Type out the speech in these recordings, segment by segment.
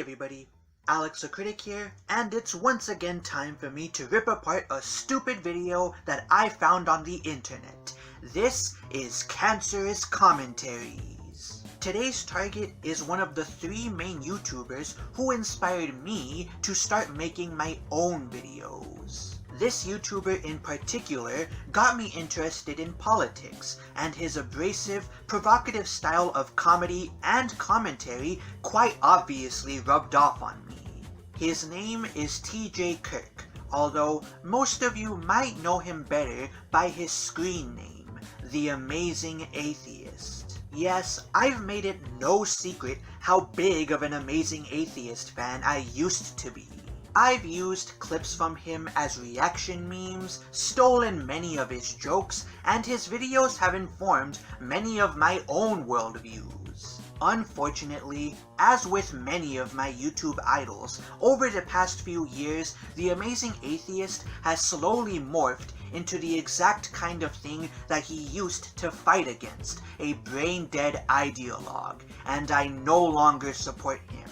everybody, Alex the Critic here, and it's once again time for me to rip apart a stupid video that I found on the internet. This is Cancerous Commentaries. Today's target is one of the 3 main YouTubers who inspired me to start making my own videos. This YouTuber in particular got me interested in politics, and his abrasive, provocative style of comedy and commentary quite obviously rubbed off on me. His name is TJ Kirk, although most of you might know him better by his screen name, the Amazing Atheist. Yes, I've made it no secret how big of an Amazing Atheist fan I used to be. I've used clips from him as reaction memes, stolen many of his jokes, and his videos have informed many of my own worldviews. Unfortunately, as with many of my YouTube idols, over the past few years, the Amazing Atheist has slowly morphed into the exact kind of thing that he used to fight against, a brain-dead ideologue, and I no longer support him.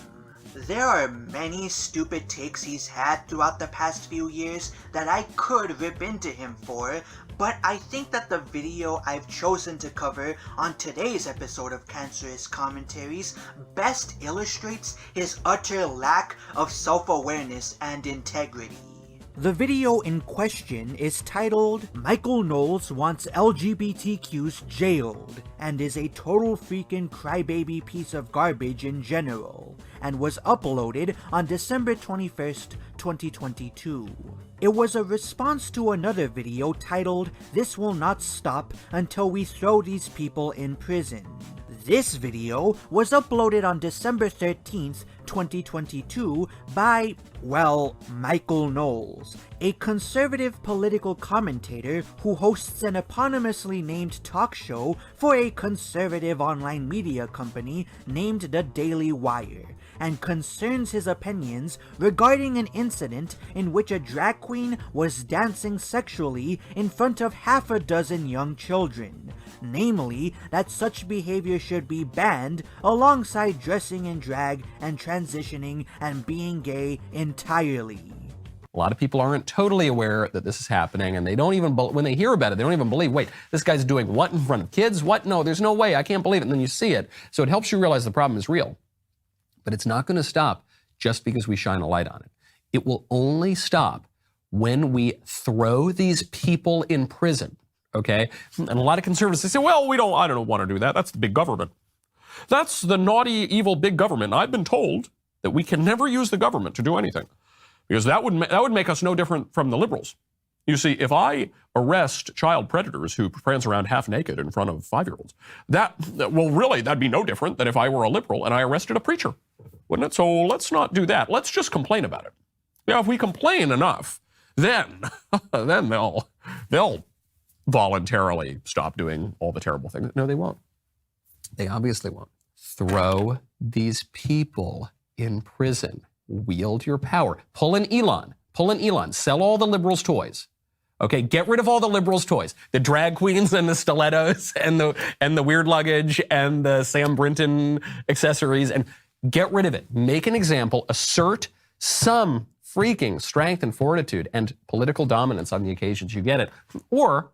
There are many stupid takes he's had throughout the past few years that I could rip into him for, but I think that the video I've chosen to cover on today's episode of Cancerous Commentaries best illustrates his utter lack of self-awareness and integrity. The video in question is titled, "Michael Knowles Wants LGBTQs Jailed," and is a total freaking crybaby piece of garbage in general, and was uploaded on December 21st, 2022. It was a response to another video titled, "This Will Not Stop Until We Throw These People in Prison." This video was uploaded on December 13th, 2022 by, well, Michael Knowles, a conservative political commentator who hosts an eponymously named talk show for a conservative online media company named The Daily Wire, and concerns his opinions regarding an incident in which a drag queen was dancing sexually in front of half a dozen young children, namely that such behavior should be banned alongside dressing in drag and transitioning and being gay entirely. A lot of people aren't totally aware that this is happening, and they don't even, when they hear about it, they don't even believe, wait, this guy's doing what in front of kids? What? No, there's no way, I can't believe it. And then you see it. So it helps you realize the problem is real. But it's not going to stop just because we shine a light on it. It will only stop when we throw these people in prison, okay? And a lot of conservatives, they say, well, I don't want to do that. That's the big government. That's the naughty, evil big government. I've been told that we can never use the government to do anything, because that would make us no different from the liberals. You see, if I arrest child predators who prance around half naked in front of 5-year-olds, that'd be no different than if I were a liberal and I arrested a preacher, wouldn't it? So let's not do that. Let's just complain about it. Yeah, if we complain enough, then they'll voluntarily stop doing all the terrible things. No, they won't. They obviously won't. Throw these people in prison. Wield your power. Pull an Elon. Sell all the liberals' toys. Okay, get rid of all the liberals' toys. The drag queens and the stilettos and the weird luggage and the Sam Brinton accessories, and get rid of it. Make an example. Assert some freaking strength and fortitude and political dominance on the occasions you get it. Or,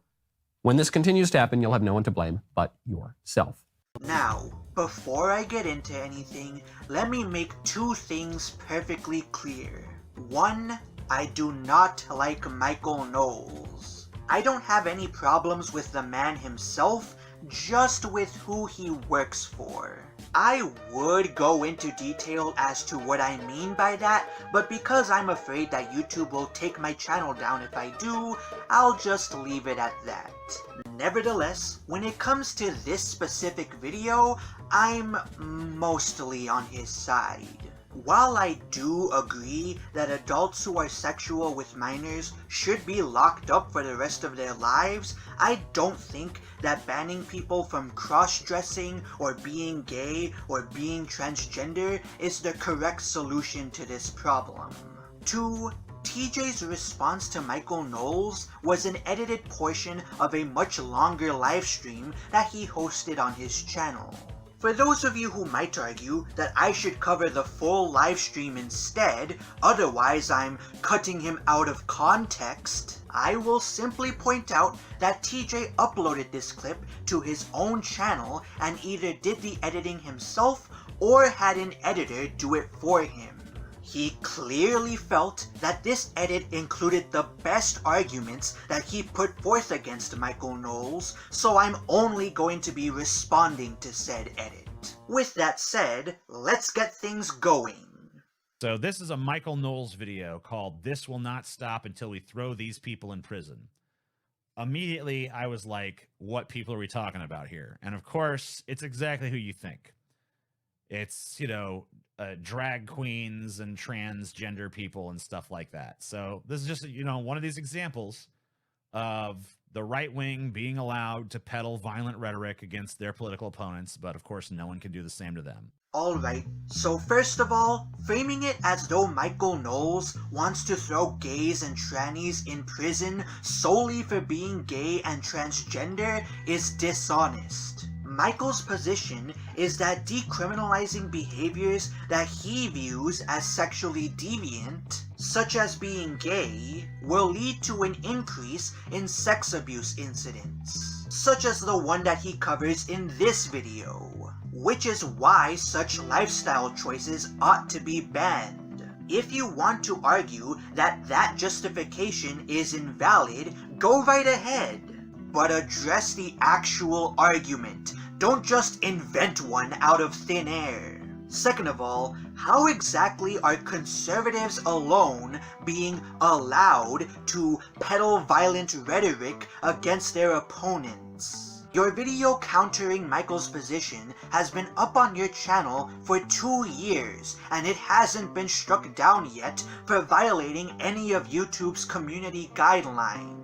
when this continues to happen, you'll have no one to blame but yourself. Now, before I get into anything, let me make 2 things perfectly clear. 1, I do not like Michael Knowles. I don't have any problems with the man himself, just with who he works for. I would go into detail as to what I mean by that, but because I'm afraid that YouTube will take my channel down if I do, I'll just leave it at that. Nevertheless, when it comes to this specific video, I'm mostly on his side. While I do agree that adults who are sexual with minors should be locked up for the rest of their lives, I don't think that banning people from cross-dressing or being gay or being transgender is the correct solution to this problem. 2. TJ's response to Michael Knowles was an edited portion of a much longer livestream that he hosted on his channel. For those of you who might argue that I should cover the full live stream instead, otherwise I'm cutting him out of context, I will simply point out that TJ uploaded this clip to his own channel and either did the editing himself or had an editor do it for him. He clearly felt that this edit included the best arguments that he put forth against Michael Knowles, so I'm only going to be responding to said edit. With that said, let's get things going. So this is a Michael Knowles video called "This Will Not Stop Until We Throw These People in Prison." Immediately, I was like, what people are we talking about here? And of course, it's exactly who you think. It's, drag queens and transgender people and stuff like that. So this is just, one of these examples of the right wing being allowed to peddle violent rhetoric against their political opponents, but of course no one can do the same to them. Alright, so first of all, framing it as though Michael Knowles wants to throw gays and trannies in prison solely for being gay and transgender is dishonest. Michael's position is that decriminalizing behaviors that he views as sexually deviant, such as being gay, will lead to an increase in sex abuse incidents, such as the one that he covers in this video, which is why such lifestyle choices ought to be banned. If you want to argue that that justification is invalid, go right ahead, but address the actual argument. Don't just invent one out of thin air. Second of all, how exactly are conservatives alone being allowed to peddle violent rhetoric against their opponents? Your video countering Michael's position has been up on your channel for 2 years, and it hasn't been struck down yet for violating any of YouTube's community guidelines.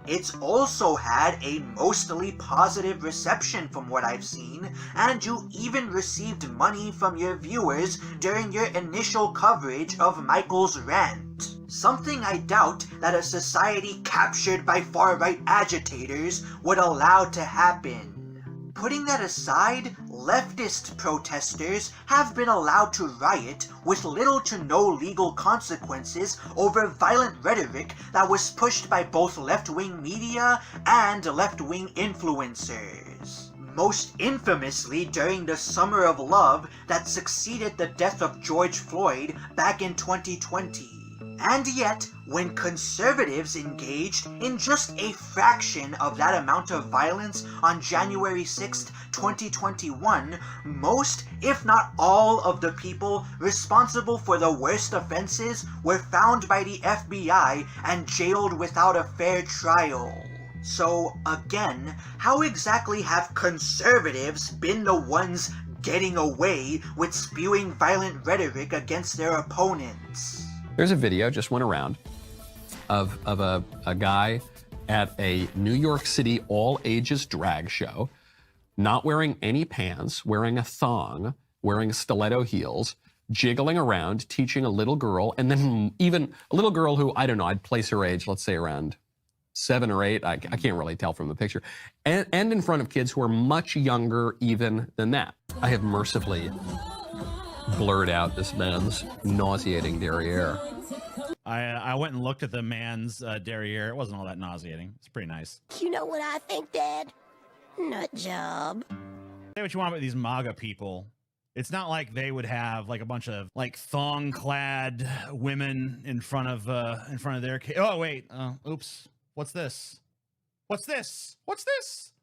It's also had a mostly positive reception from what I've seen, and you even received money from your viewers during your initial coverage of Michael's rant. Something I doubt that a society captured by far-right agitators would allow to happen. Putting that aside, leftist protesters have been allowed to riot with little to no legal consequences over violent rhetoric that was pushed by both left-wing media and left-wing influencers. Most infamously during the Summer of Love that succeeded the death of George Floyd back in 2020. And yet, when conservatives engaged in just a fraction of that amount of violence on January 6th, 2021, most, if not all, of the people responsible for the worst offenses were found by the FBI and jailed without a fair trial. So, again, how exactly have conservatives been the ones getting away with spewing violent rhetoric against their opponents? There's a video, just went around, of a guy at a New York City all-ages drag show, not wearing any pants, wearing a thong, wearing stiletto heels, jiggling around, teaching a little girl, and then even a little girl who, I don't know, I'd place her age, let's say around 7 or 8, I can't really tell from the picture, and in front of kids who are much younger even than that. I have mercifully blurred out this man's nauseating derriere. I went and looked at the man's derriere. It wasn't all that nauseating. It's pretty nice. You know what I think, Dad? Nut job. Say what you want about these MAGA people. It's not like they would have like a bunch of like thong-clad women in front of their kids. Oh wait, oops. What's this? What's this? What's this?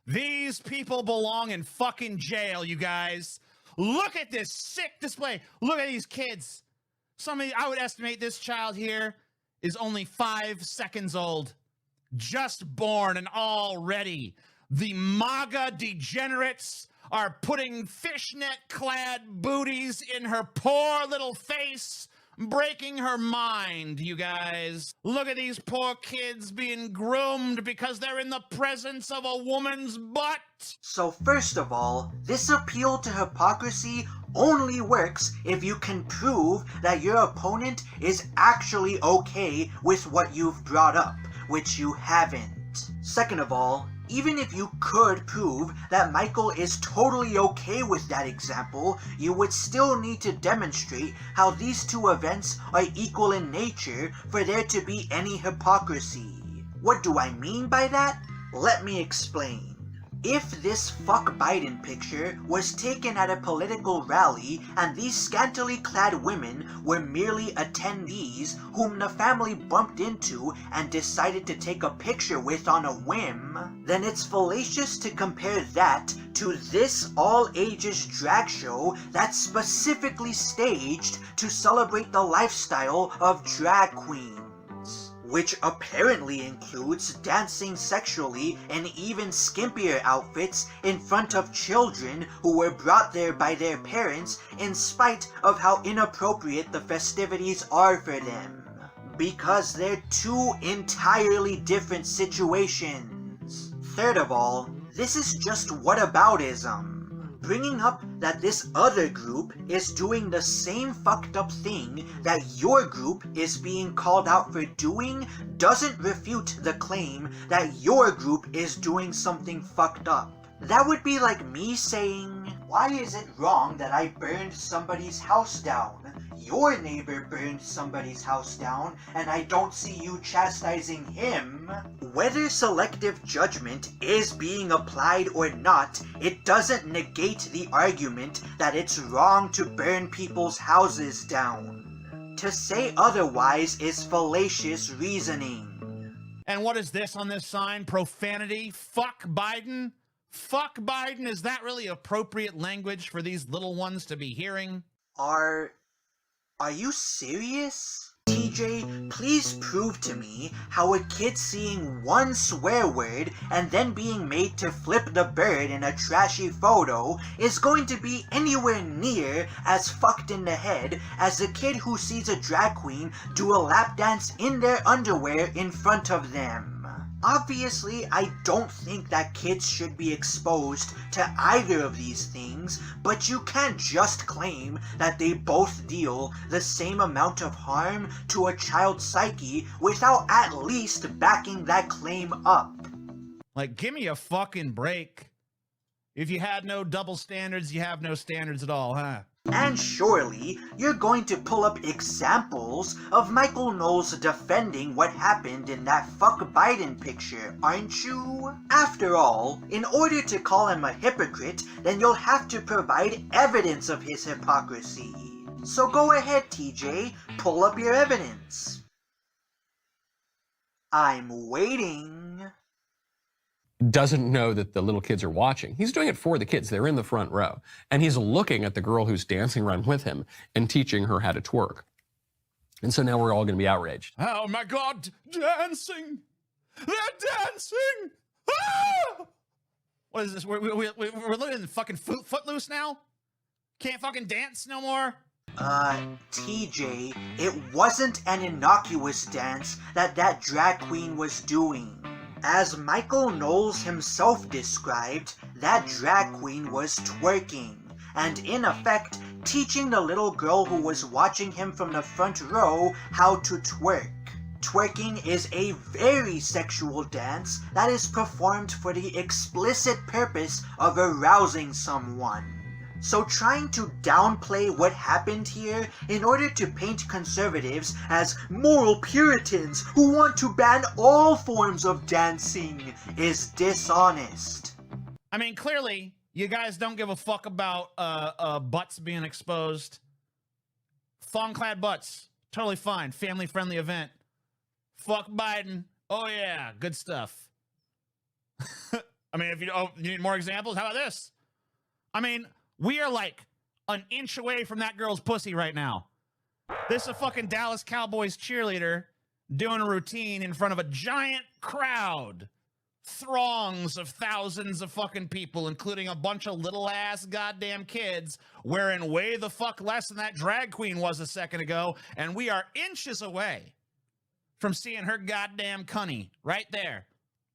These people belong in fucking jail, you guys. Look at this sick display. Look at these kids. I would estimate this child here is only 5 seconds old. Just born, and already the MAGA degenerates are putting fishnet-clad booties in her poor little face, breaking her mind, you guys. Look at these poor kids being groomed because they're in the presence of a woman's butt. So first of all, this appeal to hypocrisy only works if you can prove that your opponent is actually okay with what you've brought up, which you haven't. Second of all, Even if you could prove that Michael is totally okay with that example, you would still need to demonstrate how these two events are equal in nature for there to be any hypocrisy. What do I mean by that? Let me explain. If this fuck Biden picture was taken at a political rally and these scantily clad women were merely attendees whom the family bumped into and decided to take a picture with on a whim, then it's fallacious to compare that to this all-ages drag show that's specifically staged to celebrate the lifestyle of drag queens, which apparently includes dancing sexually in even skimpier outfits in front of children who were brought there by their parents in spite of how inappropriate the festivities are for them. Because they're two entirely different situations. Third of all, this is just whataboutism. Bringing up that this other group is doing the same fucked up thing that your group is being called out for doing doesn't refute the claim that your group is doing something fucked up. That would be like me saying, why is it wrong that I burned somebody's house down? Your neighbor burned somebody's house down, and I don't see you chastising him. Whether selective judgment is being applied or not, it doesn't negate the argument that it's wrong to burn people's houses down. To say otherwise is fallacious reasoning. And what is this on this sign? Profanity? Fuck Biden? Fuck Biden? Is that really appropriate language for these little ones to be hearing? Are you serious? TJ, please prove to me how a kid seeing one swear word and then being made to flip the bird in a trashy photo is going to be anywhere near as fucked in the head as a kid who sees a drag queen do a lap dance in their underwear in front of them. Obviously, I don't think that kids should be exposed to either of these things, but you can't just claim that they both deal the same amount of harm to a child's psyche without at least backing that claim up. Like, give me a fucking break. If you had no double standards, you have no standards at all, huh? And surely, you're going to pull up examples of Michael Knowles defending what happened in that fuck Biden picture, aren't you? After all, in order to call him a hypocrite, then you'll have to provide evidence of his hypocrisy. So go ahead, TJ, pull up your evidence. I'm waiting. Doesn't know that the little kids are watching. He's doing it for the kids. They're in the front row. And he's looking at the girl who's dancing around with him and teaching her how to twerk. And so now we're all going to be outraged. Oh my God, dancing! They're dancing! Ah! What is this? We're living in fucking Footloose now? Can't fucking dance no more? TJ, it wasn't an innocuous dance that drag queen was doing. As Michael Knowles himself described, that drag queen was twerking, and in effect, teaching the little girl who was watching him from the front row how to twerk. Twerking is a very sexual dance that is performed for the explicit purpose of arousing someone. So trying to downplay what happened here in order to paint conservatives as moral Puritans who want to ban all forms of dancing is dishonest. I mean, clearly, you guys don't give a fuck about butts being exposed. Thong-clad butts, totally fine. Family-friendly event. Fuck Biden. Oh yeah, good stuff. I mean, if you need more examples, how about this? I mean, we are like an inch away from that girl's pussy right now. This is a fucking Dallas Cowboys cheerleader doing a routine in front of a giant crowd. Throngs of thousands of fucking people, including a bunch of little ass goddamn kids wearing way the fuck less than that drag queen was a second ago. And we are inches away from seeing her goddamn cunny right there.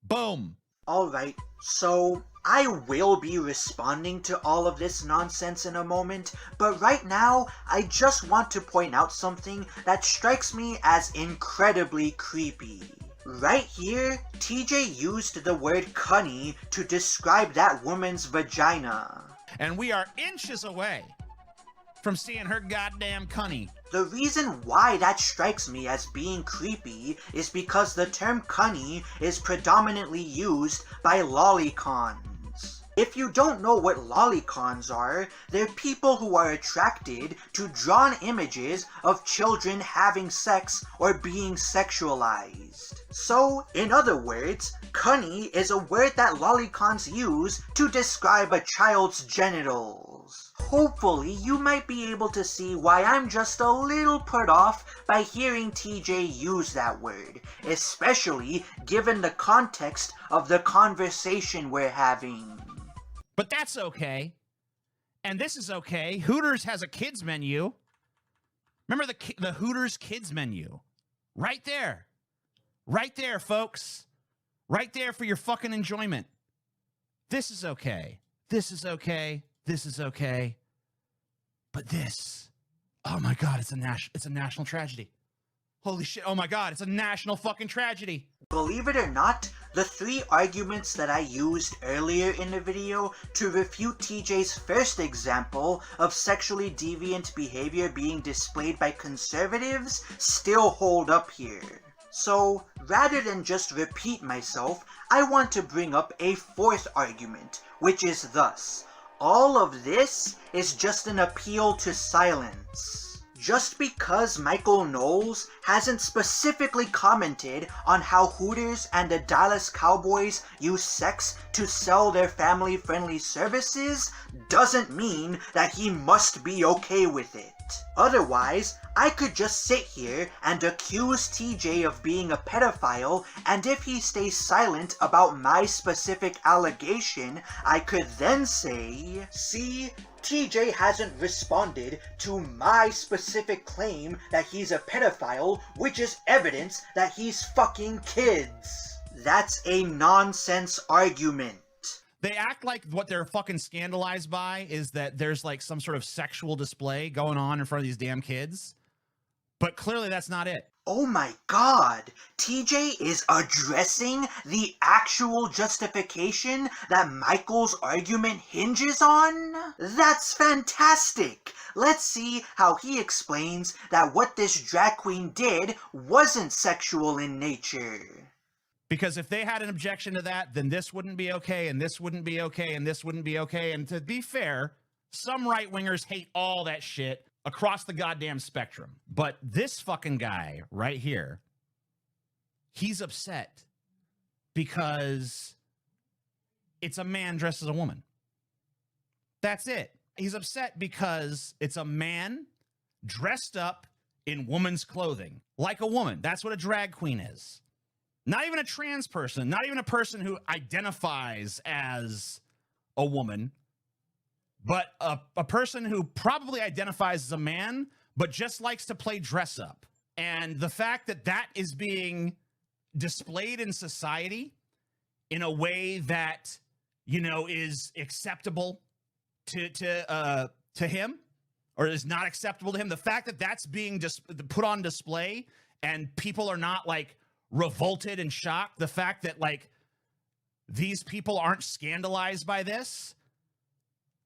Boom. Alright, so I will be responding to all of this nonsense in a moment, but right now, I just want to point out something that strikes me as incredibly creepy. Right here, TJ used the word cunny to describe that woman's vagina. And we are inches away from seeing her goddamn cunny. The reason why that strikes me as being creepy is because the term cunny is predominantly used by lolicons. If you don't know what lolicons are, they're people who are attracted to drawn images of children having sex or being sexualized. So, in other words, cunny is a word that lolicons use to describe a child's genitals. Hopefully, you might be able to see why I'm just a little put off by hearing TJ use that word, especially given the context of the conversation we're having. But that's okay. And this is okay. Hooters has a kids menu. Remember the Hooters kids menu? Right there. Right there, folks. Right there for your fucking enjoyment. This is okay. This is okay. This is okay. But this, oh my God, it's a national tragedy. Holy shit, oh my God, it's a national fucking tragedy. Believe it or not, the 3 arguments that I used earlier in the video to refute TJ's first example of sexually deviant behavior being displayed by conservatives still hold up here. So, rather than just repeat myself, I want to bring up a 4th argument, which is thus: all of this is just an appeal to silence. Just because Michael Knowles hasn't specifically commented on how Hooters and the Dallas Cowboys use sex to sell their family-friendly services doesn't mean that he must be okay with it. Otherwise, I could just sit here and accuse TJ of being a pedophile, and if he stays silent about my specific allegation, I could then say, see, TJ hasn't responded to my specific claim that he's a pedophile, which is evidence that he's fucking kids. That's a nonsense argument. They act like what they're fucking scandalized by is that there's like some sort of sexual display going on in front of these damn kids. But clearly that's not it. Oh my God, TJ is addressing the actual justification that Michael's argument hinges on? That's fantastic! Let's see how he explains that what this drag queen did wasn't sexual in nature. Because if they had an objection to that, then this wouldn't be okay, and this wouldn't be okay, and this wouldn't be okay. And to be fair, some right-wingers hate all that shit across the goddamn spectrum. But this fucking guy right here, he's upset because it's a man dressed as a woman. That's it. He's upset because it's a man dressed up in woman's clothing, like a woman. That's what a drag queen is. Not even a trans person, not even a person who identifies as a woman, but a person who probably identifies as a man, but just likes to play dress up. And the fact that that is being displayed in society in a way that, you know, is acceptable to him, or is not acceptable to him, the fact that that's being put on display and people are not like revolted and shocked, the fact that like these people aren't scandalized by this,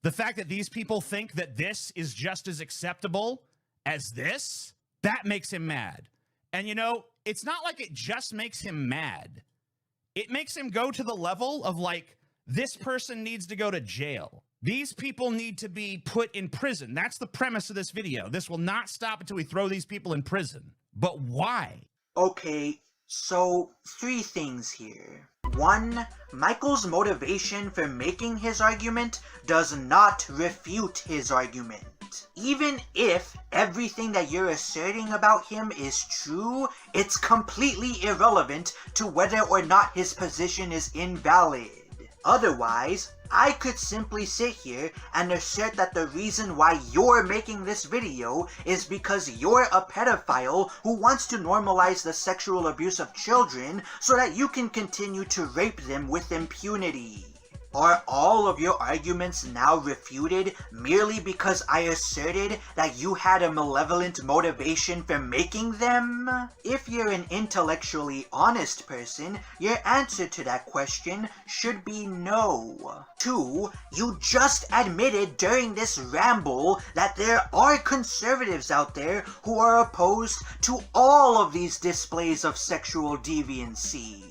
the fact that these people think that this is just as acceptable as this, that makes him mad. And you know, it's not like it just makes him mad. It makes him go to the level of like, this person needs to go to jail. These people need to be put in prison. That's the premise of this video. This will not stop until we throw these people in prison. But why? Okay, so 3 things here. 1, Michael's motivation for making his argument does not refute his argument. Even if everything that you're asserting about him is true, it's completely irrelevant to whether or not his position is invalid. Otherwise, I could simply sit here and assert that the reason why you're making this video is because you're a pedophile who wants to normalize the sexual abuse of children so that you can continue to rape them with impunity. Are all of your arguments now refuted merely because I asserted that you had a malevolent motivation for making them? If you're an intellectually honest person, your answer to that question should be no. 2. You just admitted during this ramble that there are conservatives out there who are opposed to all of these displays of sexual deviancy.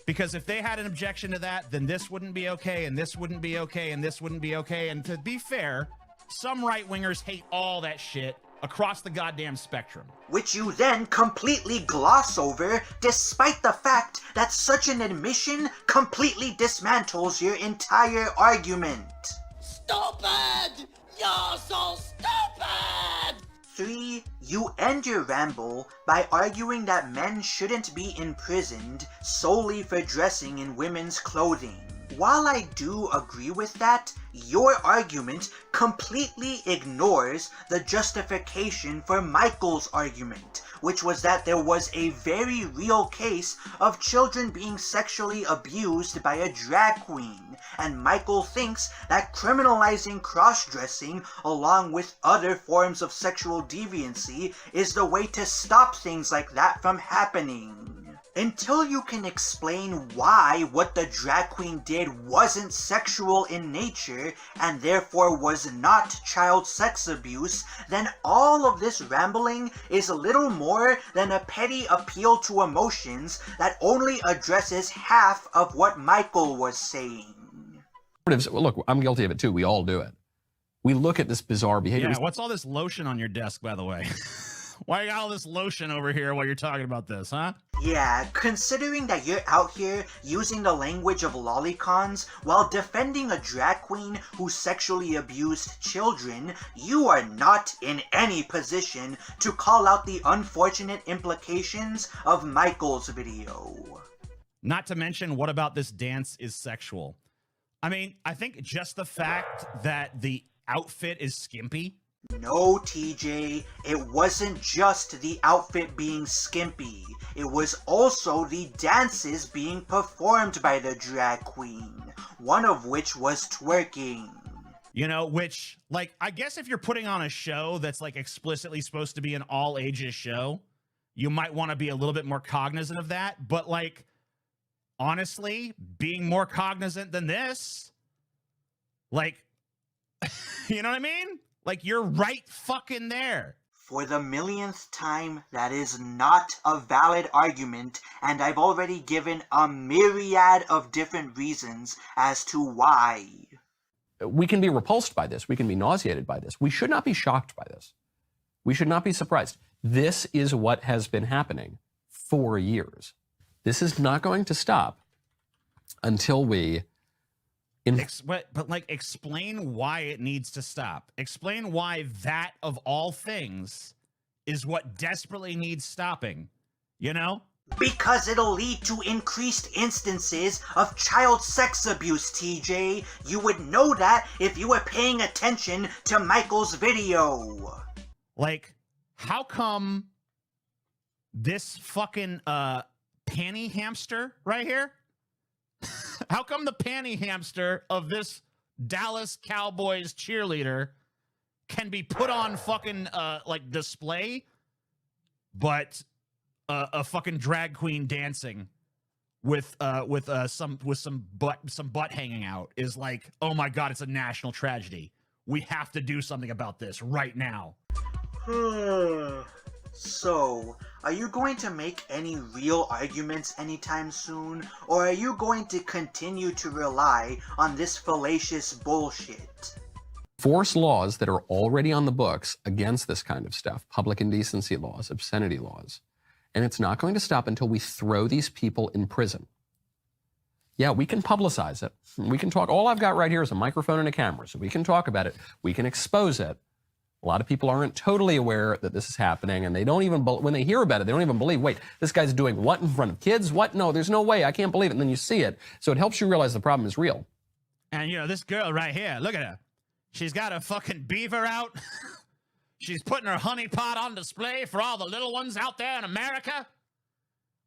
Because if they had an objection to that, then this wouldn't be okay, and this wouldn't be okay, and this wouldn't be okay. And to be fair, some right-wingers hate all that shit across the goddamn spectrum. Which you then completely gloss over, despite the fact that such an admission completely dismantles your entire argument. Stupid! You're so stupid! 3. You end your ramble by arguing that men shouldn't be imprisoned solely for dressing in women's clothing. While I do agree with that, your argument completely ignores the justification for Michael's argument, which was that there was a very real case of children being sexually abused by a drag queen, and Michael thinks that criminalizing cross-dressing along with other forms of sexual deviancy is the way to stop things like that from happening. Until you can explain why what the drag queen did wasn't sexual in nature and therefore was not child sex abuse, then all of this rambling is little more than a petty appeal to emotions that only addresses half of what Michael was saying. Look, I'm guilty of it too. We all do it. We look at this bizarre behavior. Yeah, what's all this lotion on your desk, by the way? Why you got all this lotion over here while you're talking about this, huh? Yeah, considering that you're out here using the language of lolicons while defending a drag queen who sexually abused children, you are not in any position to call out the unfortunate implications of Michael's video. Not to mention, what about this dance is sexual? I mean, I think just the fact that the outfit is skimpy. No, TJ, it wasn't just the outfit being skimpy. It was also the dances being performed by the drag queen, one of which was twerking. You know, which, like, I guess if you're putting on a show that's, like, explicitly supposed to be an all-ages show, you might want to be a little bit more cognizant of that. But, like, honestly, being more cognizant than this, like, you know what I mean? Like, you're right fucking there. For the millionth time, that is not a valid argument, and I've already given a myriad of different reasons as to why. We can be repulsed by this. We can be nauseated by this. We should not be shocked by this. We should not be surprised. This is what has been happening for years. This is not going to stop until we... But like, explain why it needs to stop. Explain why that, of all things, is what desperately needs stopping. You know? Because it'll lead to increased instances of child sex abuse, TJ. You would know that if you were paying attention to Michael's video. Like, how come this fucking panty hamster right here? How come the panty hamster of this Dallas Cowboys cheerleader can be put on fucking like display, but a fucking drag queen dancing with some butt hanging out is like, oh my god, it's a national tragedy. We have to do something about this right now. So, are you going to make any real arguments anytime soon, or are you going to continue to rely on this fallacious bullshit? Force laws that are already on the books against this kind of stuff, public indecency laws, obscenity laws, and it's not going to stop until we throw these people in prison. Yeah, we can publicize it. We can talk. All I've got right here is a microphone and a camera, so we can talk about it. We can expose it. A lot of people aren't totally aware that this is happening, and they don't even, when they hear about it, they don't even believe, wait, this guy's doing what in front of kids? What? No, there's no way. I can't believe it. And then you see it. So it helps you realize the problem is real. And, you know, this girl right here, look at her. She's got a fucking beaver out. She's putting her honey pot on display for all the little ones out there in America.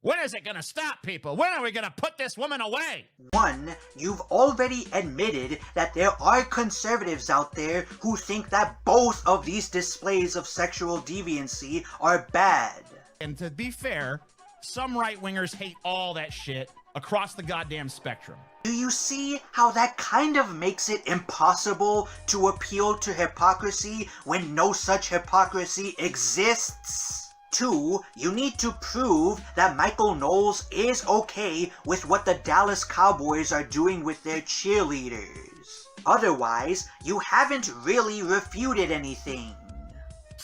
When is it gonna stop, people? When are we gonna put this woman away? 1. You've already admitted that there are conservatives out there who think that both of these displays of sexual deviancy are bad. And to be fair, some right-wingers hate all that shit across the goddamn spectrum. Do you see how that kind of makes it impossible to appeal to hypocrisy when no such hypocrisy exists? 2. You need to prove that Michael Knowles is okay with what the Dallas Cowboys are doing with their cheerleaders. Otherwise, you haven't really refuted anything.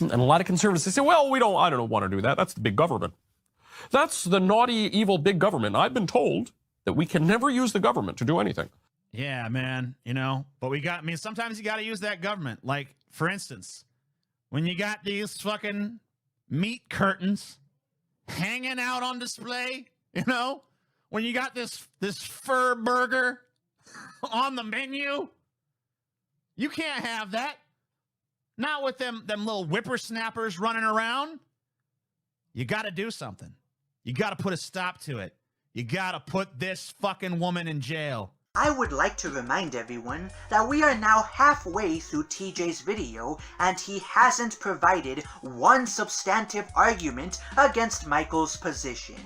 And a lot of conservatives, they say, well, I don't want to do that. That's the big government. That's the naughty, evil big government. I've been told that we can never use the government to do anything. Yeah, man, you know, but sometimes you got to use that government. Like, for instance, when you got these fucking meat curtains hanging out on display, you know, when you got this fur burger on the menu, you can't have that. Not with them little whippersnappers running around. You got to do something. You got to put a stop to it. You got to put this fucking woman in jail. I would like to remind everyone that we are now halfway through TJ's video and he hasn't provided one substantive argument against Michael's position.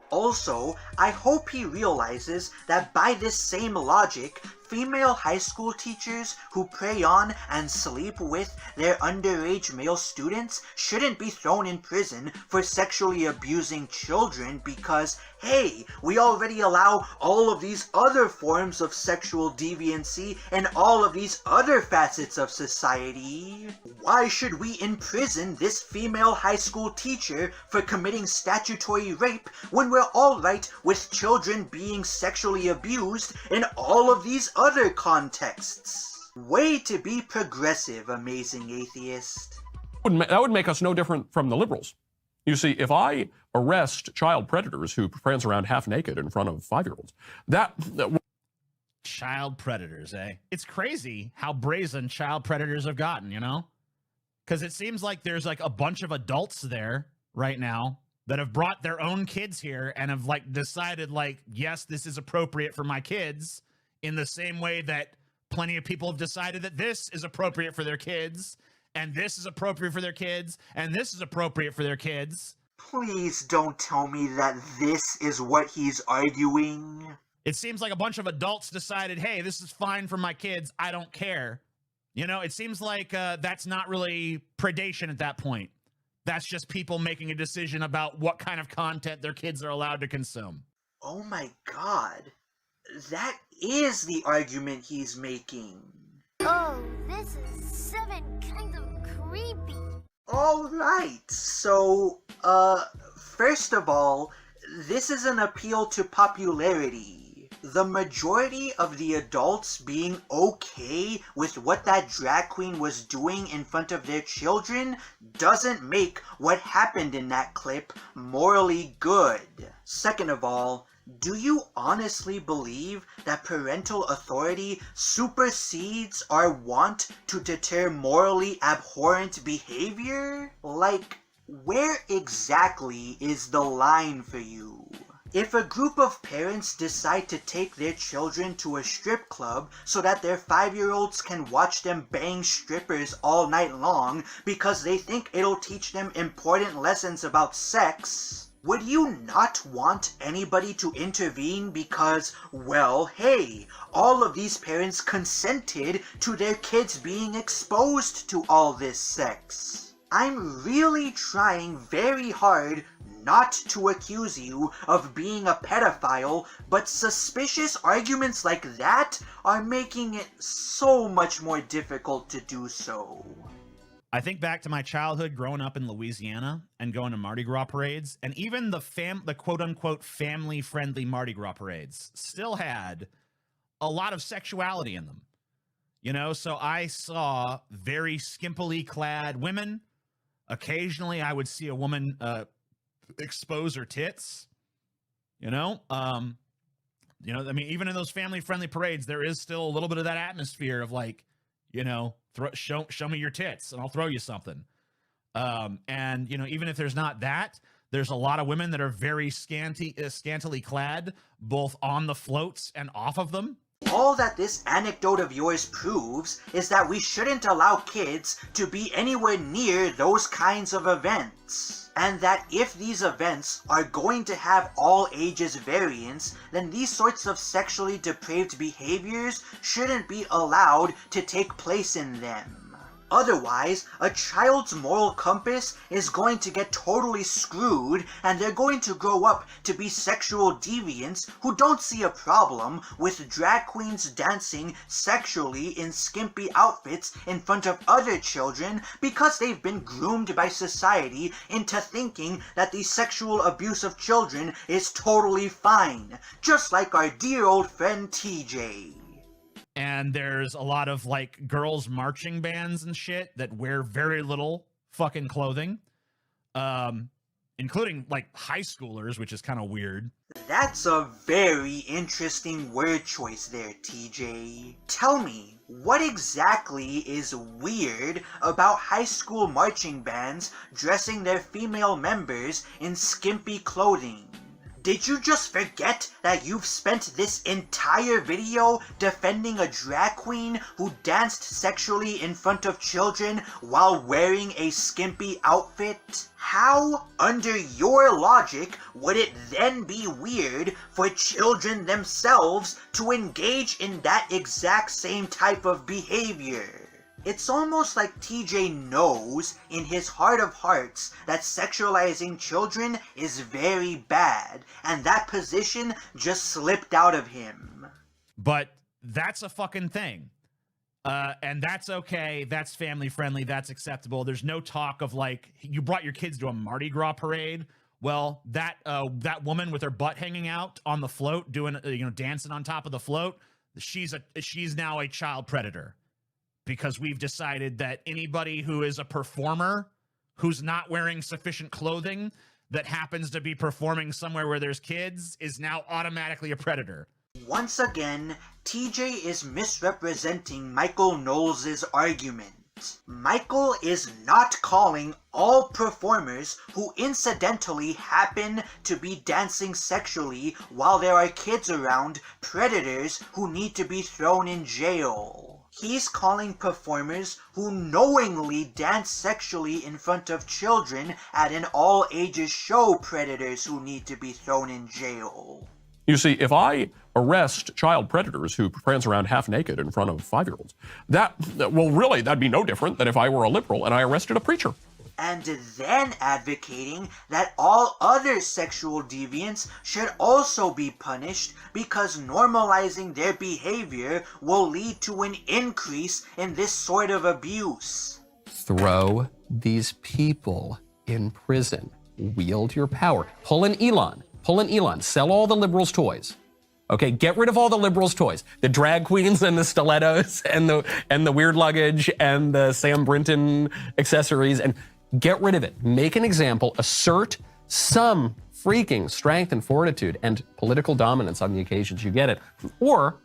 Also, I hope he realizes that by this same logic, female high school teachers who prey on and sleep with their underage male students shouldn't be thrown in prison for sexually abusing children because, hey, we already allow all of these other forms of sexual deviancy in all of these other facets of society. Why should we imprison this female high school teacher for committing statutory rape when we're alright with children being sexually abused in all of these other contexts? Way to be progressive, Amazing Atheist. That would make us no different from the liberals. You see, if I arrest child predators who prance around half naked in front of 5-year-olds, that Child predators, eh? It's crazy how brazen child predators have gotten, you know? Because it seems like there's like a bunch of adults there right now that have brought their own kids here and have like decided like, yes, this is appropriate for my kids, in the same way that plenty of people have decided that this is appropriate for their kids, and this is appropriate for their kids, and this is appropriate for their kids. Please don't tell me that this is what he's arguing. It seems like a bunch of adults decided, hey, this is fine for my kids, I don't care. You know, it seems like that's not really predation at that point. That's just people making a decision about what kind of content their kids are allowed to consume. Oh my god. That is the argument he's making. Oh, this is 7 kinds of creepy. Alright, so, first of all, this is an appeal to popularity. The majority of the adults being okay with what that drag queen was doing in front of their children doesn't make what happened in that clip morally good. Second of all, do you honestly believe that parental authority supersedes our want to deter morally abhorrent behavior? Like, where exactly is the line for you? If a group of parents decide to take their children to a strip club so that their 5-year-olds can watch them bang strippers all night long because they think it'll teach them important lessons about sex, would you not want anybody to intervene because, well, hey, all of these parents consented to their kids being exposed to all this sex? I'm really trying very hard not to accuse you of being a pedophile, but suspicious arguments like that are making it so much more difficult to do so. I think back to my childhood growing up in Louisiana and going to Mardi Gras parades, and even the quote-unquote family-friendly Mardi Gras parades still had a lot of sexuality in them. You know, so I saw very skimpily clad women. Occasionally, I would see a woman expose her tits. I mean, even in those family-friendly parades, there is still a little bit of that atmosphere of like, you know, show me your tits and I'll throw you something. And, you know, even if there's not that, There's a lot of women that are very scantily clad, both on the floats and off of them. All that this anecdote of yours proves is that we shouldn't allow kids to be anywhere near those kinds of events. And that if these events are going to have all ages variance, then these sorts of sexually depraved behaviors shouldn't be allowed to take place in them. Otherwise, a child's moral compass is going to get totally screwed, and they're going to grow up to be sexual deviants who don't see a problem with drag queens dancing sexually in skimpy outfits in front of other children because they've been groomed by society into thinking that the sexual abuse of children is totally fine, just like our dear old friend TJ. And there's a lot of like girls marching bands and shit that wear very little fucking clothing, including like high schoolers, which is kind of weird. That's a very interesting word choice there, TJ. Tell me, what exactly is weird about high school marching bands dressing their female members in skimpy clothing? Did you just forget that you've spent this entire video defending a drag queen who danced sexually in front of children while wearing a skimpy outfit? How, under your logic, would it then be weird for children themselves to engage in that exact same type of behavior? It's almost like TJ knows in his heart of hearts that sexualizing children is very bad, and that position just slipped out of him. But that's a fucking thing. And that's okay. That's family friendly. That's acceptable. There's no talk of like, you brought your kids to a Mardi Gras parade. Well, that woman with her butt hanging out on the float, doing, dancing on top of the float, she's now a child predator. Because we've decided that anybody who is a performer who's not wearing sufficient clothing that happens to be performing somewhere where there's kids is now automatically a predator. Once again, TJ is misrepresenting Michael Knowles' argument. Michael is not calling all performers who incidentally happen to be dancing sexually while there are kids around predators who need to be thrown in jail. He's calling performers who knowingly dance sexually in front of children at an all-ages show predators who need to be thrown in jail. You see, if I arrest child predators who prance around half naked in front of 5-year-olds, that'd be no different than if I were a liberal and I arrested a preacher. And then advocating that all other sexual deviants should also be punished because normalizing their behavior will lead to an increase in this sort of abuse. Throw these people in prison. Wield your power. Pull an Elon. Sell all the liberals' toys. Okay, get rid of all the liberals' toys. The drag queens and the stilettos and the weird luggage and the Sam Brinton accessories, and get rid of it. Make an example. Assert some freaking strength and fortitude and political dominance on the occasions you get it. Or,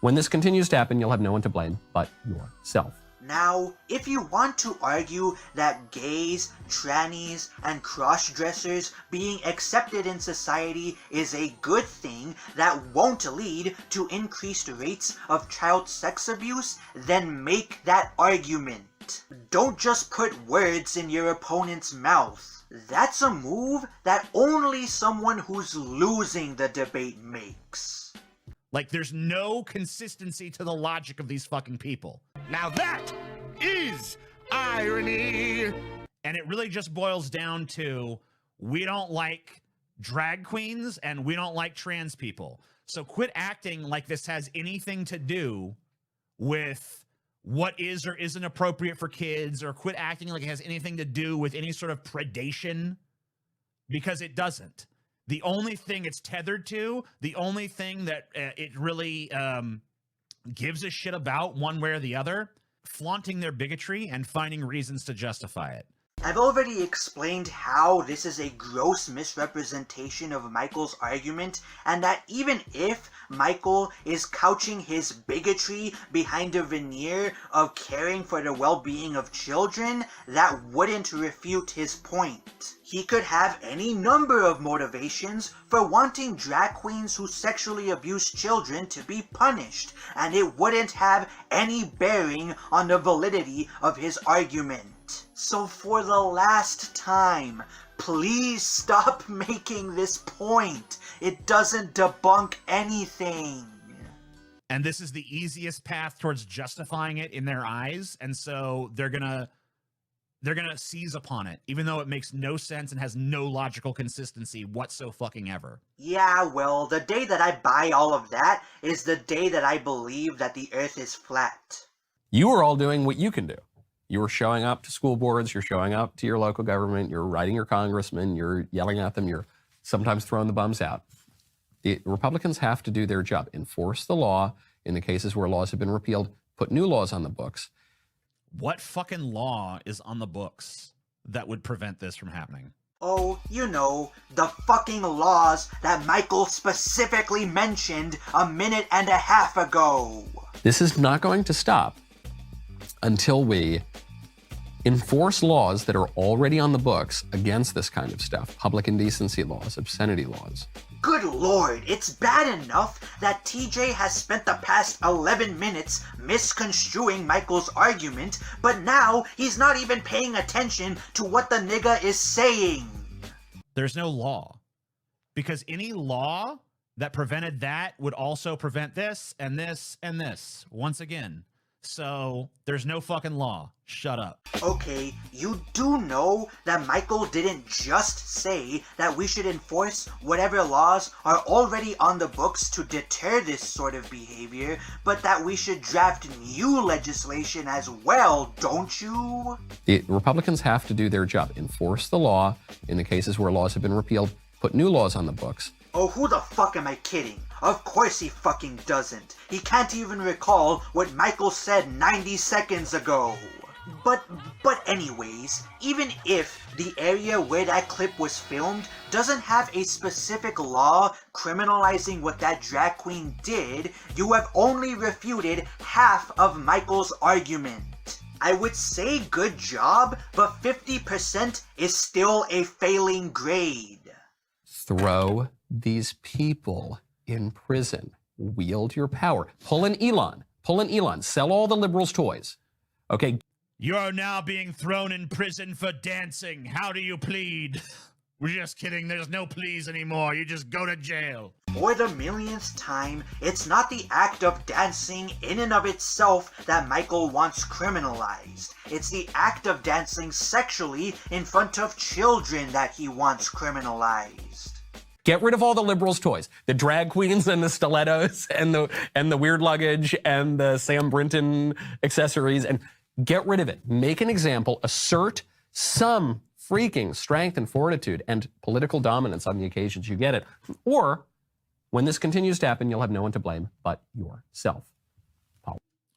when this continues to happen, you'll have no one to blame but yourself. Now, if you want to argue that gays, trannies, and cross-dressers being accepted in society is a good thing that won't lead to increased rates of child sex abuse, then make that argument. Don't just put words in your opponent's mouth. That's a move that only someone who's losing the debate makes. Like, there's no consistency to the logic of these fucking people. Now that is irony. And it really just boils down to, we don't like drag queens and we don't like trans people. So quit acting like this has anything to do with what is or isn't appropriate for kids, or quit acting like it has anything to do with any sort of predation, because it doesn't. The only thing it's tethered to, the only thing that it really gives a shit about one way or the other, flaunting their bigotry and finding reasons to justify it. I've already explained how this is a gross misrepresentation of Michael's argument, and that even if Michael is couching his bigotry behind a veneer of caring for the well-being of children, that wouldn't refute his point. He could have any number of motivations for wanting drag queens who sexually abuse children to be punished, and it wouldn't have any bearing on the validity of his argument. So for the last time, please stop making this point. It doesn't debunk anything. And this is the easiest path towards justifying it in their eyes, and so they're gonna seize upon it, even though it makes no sense and has no logical consistency whatsoever. Yeah, well, the day that I buy all of that is the day that I believe that the earth is flat. You are all doing what you can do. You are showing up to school boards, you're showing up to your local government, you're writing your congressman, you're yelling at them, you're sometimes throwing the bums out. The Republicans have to do their job, enforce the law in the cases where laws have been repealed, put new laws on the books. What fucking law is on the books that would prevent this from happening? Oh, you know, the fucking laws that Michael specifically mentioned a minute and a half ago. This is not going to stop until we enforce laws that are already on the books against this kind of stuff. Public indecency laws, obscenity laws. Good lord, it's bad enough that TJ has spent the past 11 minutes misconstruing Michael's argument, but now he's not even paying attention to what the nigga is saying. There's no law. Because any law that prevented that would also prevent this and this and this, once again. So there's no fucking law. Shut up. Okay, you do know that Michael didn't just say that we should enforce whatever laws are already on the books to deter this sort of behavior, but that we should draft new legislation as well, don't you? The Republicans have to do their job, enforce the law in the cases where laws have been repealed, put new laws on the books. Oh, who the fuck am I kidding? Of course he fucking doesn't. He can't even recall what Michael said 90 seconds ago. But anyways, even if the area where that clip was filmed doesn't have a specific law criminalizing what that drag queen did, you have only refuted half of Michael's argument. I would say good job, but 50% is still a failing grade. Throw these people in prison. Wield your power. Pull an Elon. Pull an Elon. Sell all the liberals' toys. Okay? You are now being thrown in prison for dancing. How do you plead? We're just kidding. There's no pleas anymore. You just go to jail. For the millionth time, it's not the act of dancing in and of itself that Michael wants criminalized. It's the act of dancing sexually in front of children that he wants criminalized. Get rid of all the liberals' toys. The drag queens and the stilettos and the weird luggage and the Sam Brinton accessories, and get rid of it. Make an example. Assert some freaking strength and fortitude and political dominance on the occasions you get it. Or, when this continues to happen, you'll have no one to blame but yourself.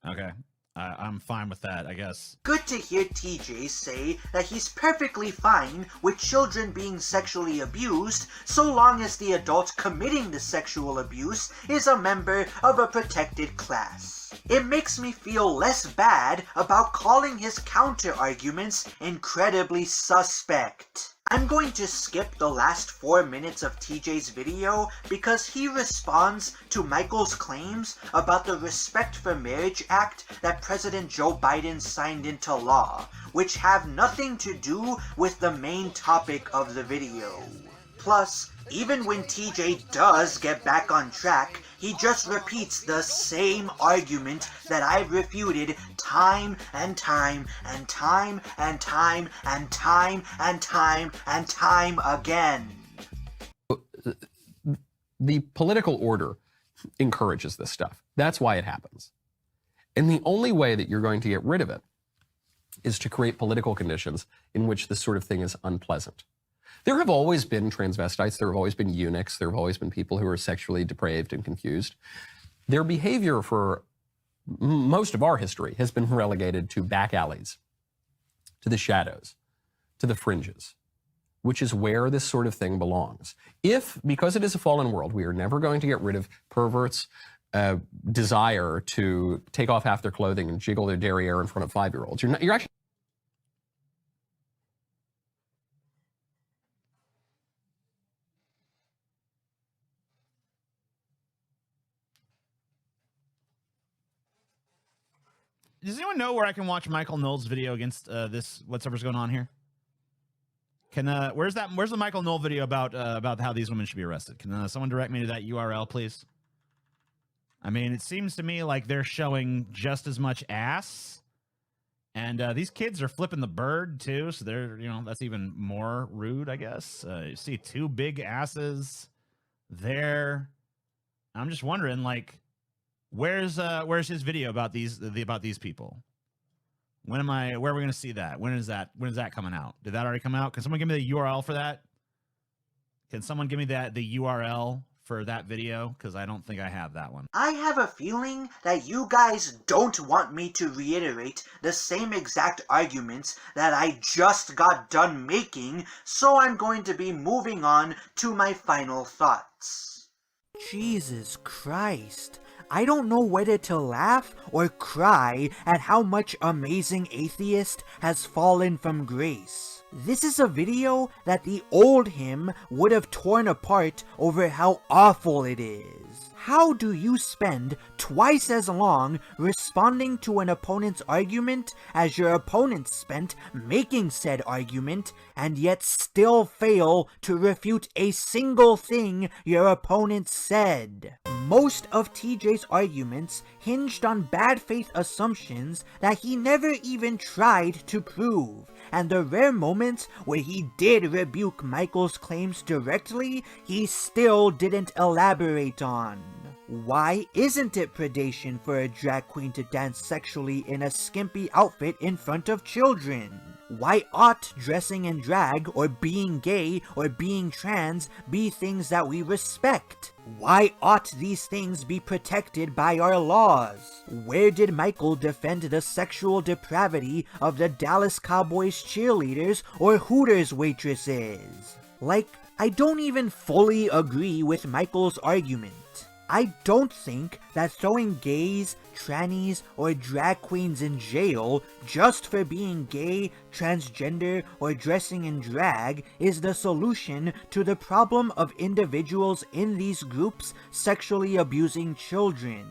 Okay. I'm fine with that, I guess. Good to hear TJ say that he's perfectly fine with children being sexually abused so long as the adult committing the sexual abuse is a member of a protected class. It makes me feel less bad about calling his counter-arguments incredibly suspect. I'm going to skip the last 4 minutes of TJ's video because he responds to Michael's claims about the Respect for Marriage Act that President Joe Biden signed into law, which have nothing to do with the main topic of the video. Plus, even when TJ does get back on track, he just repeats the same argument that I've refuted time and time and time and time and time and time and time again. The political order encourages this stuff. That's why it happens. And the only way that you're going to get rid of it is to create political conditions in which this sort of thing is unpleasant. There have always been transvestites, there have always been eunuchs, there have always been people who are sexually depraved and confused. Their behavior for most of our history has been relegated to back alleys, to the shadows, to the fringes, which is where this sort of thing belongs. If, because it is a fallen world, we are never going to get rid of perverts' desire to take off half their clothing and jiggle their derriere in front of 5-year-olds, you're actually Does anyone know where I can watch Michael Knowles' video against this whatever's going on here? Can where's the Michael Knowles video about how these women should be arrested? Can someone direct me to that URL, please? I mean, it seems to me like they're showing just as much ass, and these kids are flipping the bird too, so they're, you know, that's even more rude, I guess. You see two big asses there. I'm just wondering, like, where's his video about these people? Where are we going to see that? When is that coming out? Did that already come out? Can someone give me the URL for that? Can someone give me the URL for that video? Because I don't think I have that one. I have a feeling that you guys don't want me to reiterate the same exact arguments that I just got done making, so I'm going to be moving on to my final thoughts. Jesus Christ. I don't know whether to laugh or cry at how much Amazing Atheist has fallen from grace. This is a video that the old him would have torn apart over how awful it is. How do you spend twice as long responding to an opponent's argument as your opponent spent making said argument, and yet still fail to refute a single thing your opponent said? Most of TJ's arguments hinged on bad faith assumptions that he never even tried to prove, and the rare moments where he did rebuke Michael's claims directly, he still didn't elaborate on. Why isn't it predation for a drag queen to dance sexually in a skimpy outfit in front of children? Why ought dressing in drag or being gay or being trans be things that we respect? Why ought these things be protected by our laws? Where did Michael defend the sexual depravity of the Dallas Cowboys cheerleaders or Hooters waitresses? Like, I don't even fully agree with Michael's argument. I don't think that throwing gays, trannies, or drag queens in jail just for being gay, transgender, or dressing in drag is the solution to the problem of individuals in these groups sexually abusing children.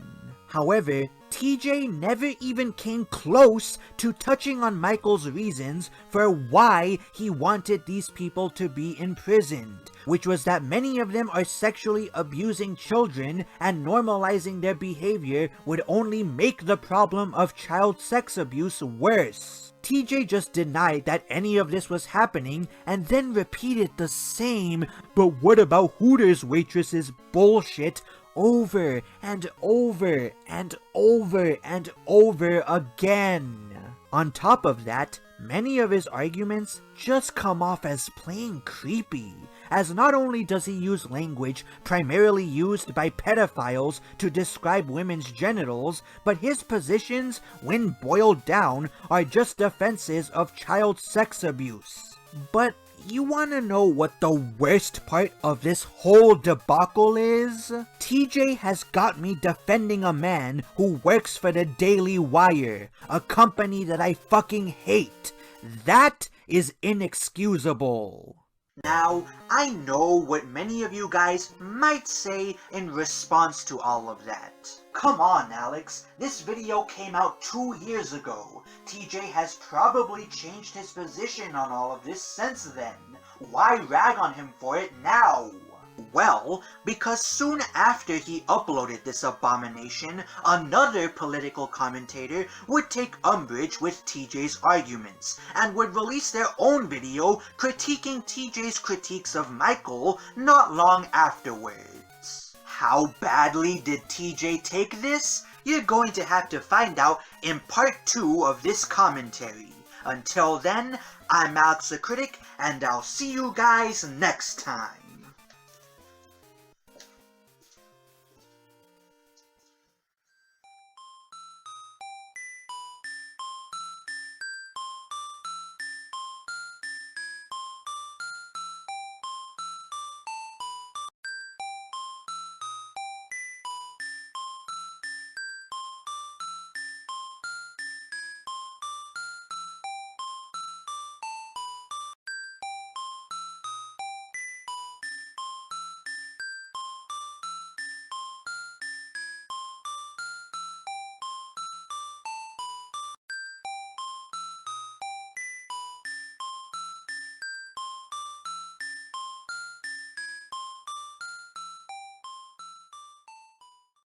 However, TJ never even came close to touching on Michael's reasons for why he wanted these people to be imprisoned, which was that many of them are sexually abusing children, and normalizing their behavior would only make the problem of child sex abuse worse. TJ just denied that any of this was happening, and then repeated the same "but what about Hooters waitresses" bullshit over and over and over and over again. On top of that, many of his arguments just come off as plain creepy, as not only does he use language primarily used by pedophiles to describe women's genitals, but his positions, when boiled down, are just defenses of child sex abuse. But you wanna know what the worst part of this whole debacle is? TJ has got me defending a man who works for the Daily Wire, a company that I fucking hate. That is inexcusable. Now, I know what many of you guys might say in response to all of that. Come on, Alex, this video came out 2 years ago. TJ has probably changed his position on all of this since then. Why rag on him for it now? Well, because soon after he uploaded this abomination, another political commentator would take umbrage with TJ's arguments, and would release their own video critiquing TJ's critiques of Michael not long afterwards. How badly did TJ take this? You're going to have to find out in part 2 of this commentary. Until then, I'm Alex the Critic, and I'll see you guys next time.